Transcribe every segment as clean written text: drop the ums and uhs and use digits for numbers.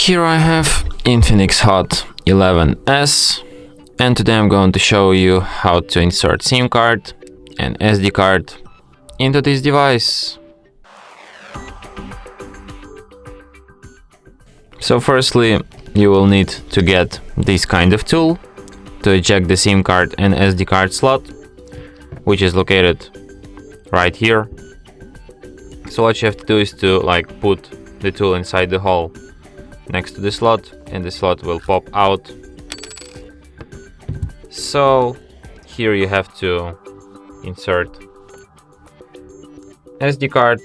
Here I have INFINIX Hot 11S, and today I'm going to show you how to insert SIM card and SD card into this device. So firstly, you will need to get this kind of tool to eject the SIM card and SD card slot, which is located right here. So what you have to do is to put the tool inside the hole next to the slot, and the slot will pop out. So here you have to insert SD card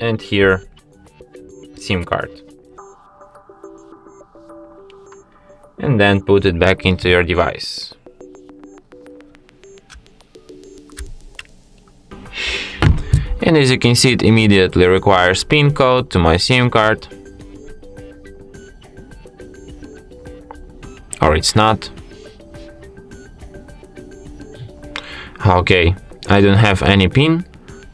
and here SIM card, and then put it back into your device. And as you can see, it immediately requires PIN code to my SIM card. Or it's not. Okay, I don't have any PIN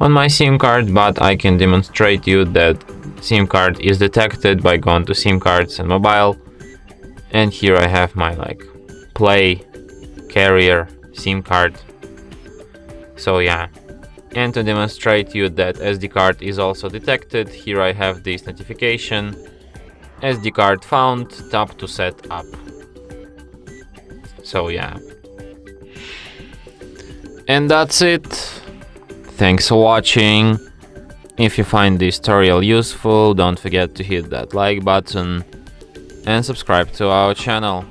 on my SIM card, but I can demonstrate you that SIM card is detected by going to SIM cards and mobile. And here I have my play carrier SIM card. So yeah. And to demonstrate you that SD card is also detected, here I have this notification: SD card found, tap to set up. So yeah. And that's it. Thanks for watching. If you find this tutorial useful, don't forget to hit that like button and subscribe to our channel.